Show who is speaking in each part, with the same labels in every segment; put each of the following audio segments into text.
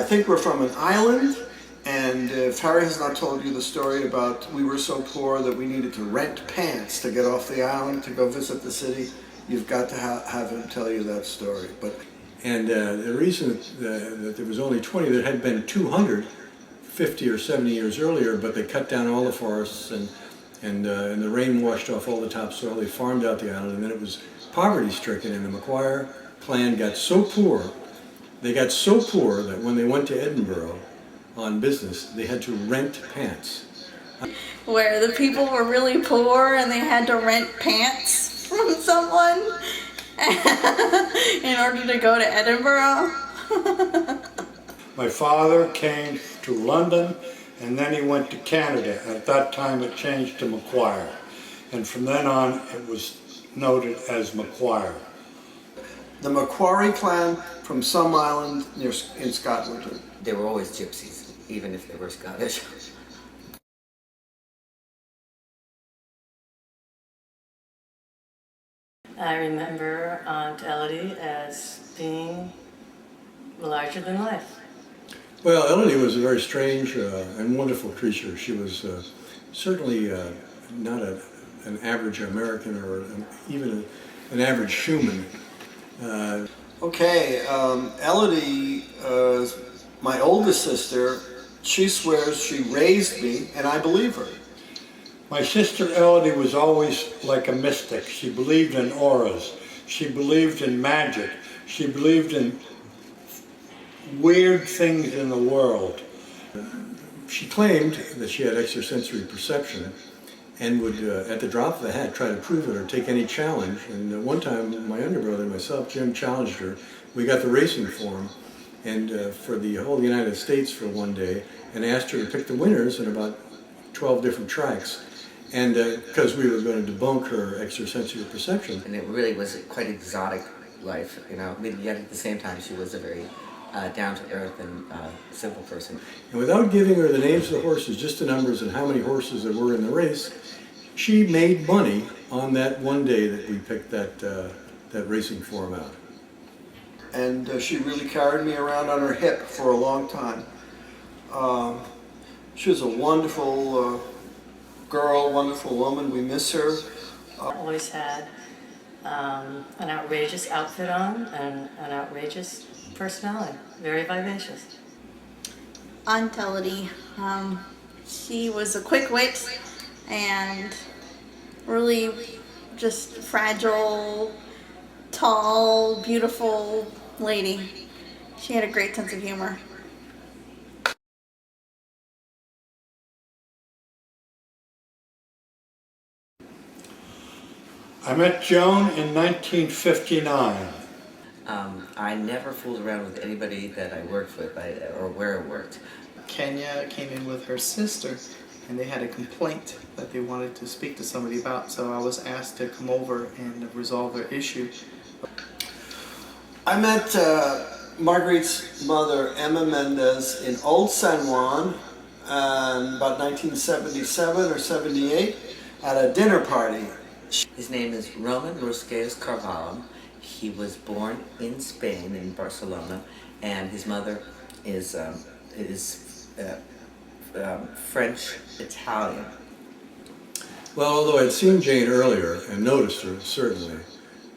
Speaker 1: think we're from an island, and if Harry has not told you the story about we were so poor that we needed to rent pants to get off the island to go visit the city, you've got to have him tell you that story. And the reason that there was only 20, there had been 200 50 or 70 years earlier, but they cut down all the forests and the rain washed off all the topsoil. They farmed out the island, and then it was poverty-stricken, and the McQuire clan got so poor, that when they went to Edinburgh on business, they had to rent pants.
Speaker 2: Where the people were really poor and they had to rent pants from someone in order to go to Edinburgh.
Speaker 3: My father came to London, and then he went to Canada. At that time it changed to McQuire, and from then on it was noted as McQuire.
Speaker 1: The McQuire clan from some island in Scotland.
Speaker 4: They were always gypsies, even if they were Scottish.
Speaker 5: I remember Aunt Elodie as being larger than life.
Speaker 6: Well, Elodie was a very strange and wonderful creature. She was certainly not an average American or even an average human.
Speaker 1: Elodie, my oldest sister, she swears she raised me, and I believe her.
Speaker 3: My sister Elodie was always like a mystic. She believed in auras. She believed in magic. She believed in weird things in the world.
Speaker 6: She claimed that she had extrasensory perception and would, at the drop of a hat, try to prove it or take any challenge. And one time, my younger brother and myself, Jim, challenged her. We got the racing form and for the whole United States for one day, and asked her to pick the winners in about 12 different tracks. And because we were going to debunk her extrasensory perception.
Speaker 4: And it really was quite exotic life, you know. Yet at the same time, she was a very down-to-earth and simple person.
Speaker 6: And without giving her the names of the horses, just the numbers and how many horses there were in the race, she made money on that one day that we picked that racing form out.
Speaker 1: And she really carried me around on her hip for a long time. She was a wonderful girl, wonderful woman. We miss her.
Speaker 5: Always had an outrageous outfit on and an outrageous personality, very vivacious.
Speaker 2: Aunt Elodie, she was a quick wit and really just fragile, tall, beautiful lady. She had a great sense of humor.
Speaker 3: I met Joan in 1959.
Speaker 4: I never fooled around with anybody that I worked with or where I worked.
Speaker 7: Kenya came in with her sister, and they had a complaint that they wanted to speak to somebody about, so I was asked to come over and resolve their issue.
Speaker 1: I met Marguerite's mother, Emma Mendez, in Old San Juan in about 1977 or 78 at a dinner party.
Speaker 4: His name is Roman Rusquez Carvalho. He was born in Spain, in Barcelona, and his mother is French-Italian.
Speaker 6: Well, although I'd seen Jane earlier and noticed her, certainly,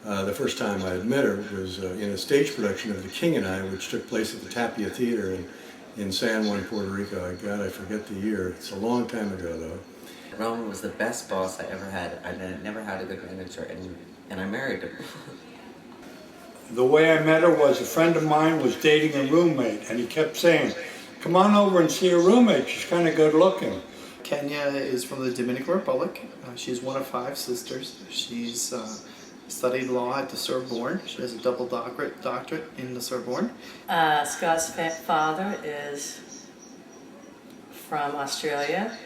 Speaker 6: the first time I had met her was in a stage production of The King and I, which took place at the Tapia Theater in San Juan, Puerto Rico. God, I forget the year. It's a long time ago, though.
Speaker 4: Roman was the best boss I ever had. I never had a good manager, and I married him.
Speaker 3: The way I met her was a friend of mine was dating a roommate, and he kept saying, "Come on over and see your roommate, she's kind of good looking."
Speaker 7: Kenya is from the Dominican Republic. She's one of 5 sisters. She's studied law at the Sorbonne. She has a double doctorate in the Sorbonne.
Speaker 5: Scott's father is from Australia,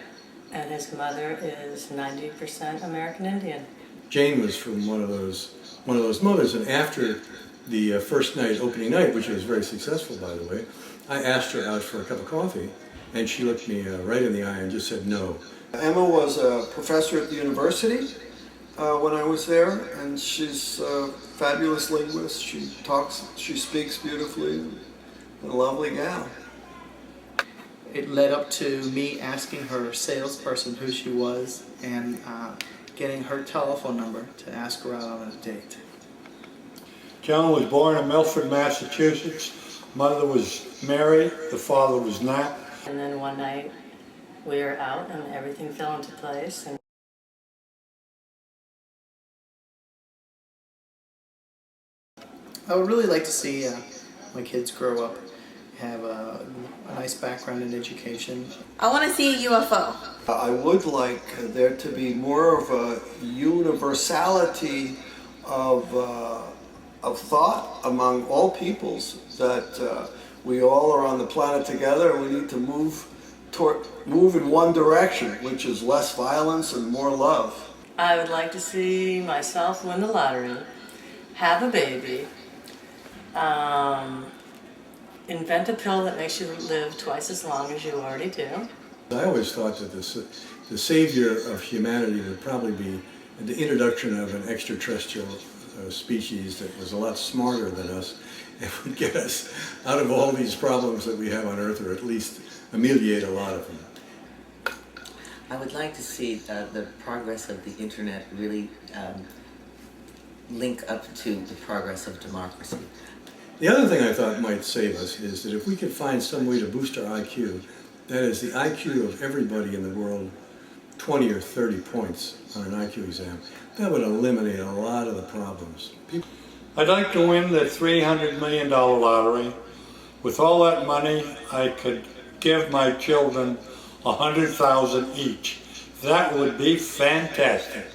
Speaker 5: and his mother is 90% American Indian.
Speaker 6: Jane was from one of those mothers, and after the first night, opening night, which was very successful, by the way, I asked her out for a cup of coffee, and she looked me right in the eye and just said no.
Speaker 1: Emma was a professor at the university when I was there, and she's a fabulous linguist. She speaks beautifully, and a lovely gal.
Speaker 7: it led up to me asking her salesperson who she was and getting her telephone number to ask her out on a date.
Speaker 3: Joan was born in Milford, Massachusetts. Mother was Mary, the father was Nat.
Speaker 5: And then one night we were out and everything fell into place. And
Speaker 7: I would really like to see my kids grow up, have a nice background in education.
Speaker 2: I want to see a UFO.
Speaker 1: I would like there to be more of a universality of thought among all peoples, that we all are on the planet together and we need to move in one direction, which is less violence and more love.
Speaker 5: I would like to see myself win the lottery, have a baby, invent a pill that makes you live twice as long as you already do.
Speaker 6: I always thought that the savior of humanity would probably be the introduction of an extraterrestrial species that was a lot smarter than us and would get us out of all these problems that we have on Earth, or at least ameliorate a lot of them.
Speaker 4: I would like to see the progress of the internet really link up to the progress of democracy.
Speaker 6: The other thing I thought might save us is that if we could find some way to boost our IQ, that is the IQ of everybody in the world, 20 or 30 points on an IQ exam, that would eliminate a lot of the problems.
Speaker 3: I'd like to win the $300 million lottery. With all that money, I could give my children $100,000 each. That would be fantastic.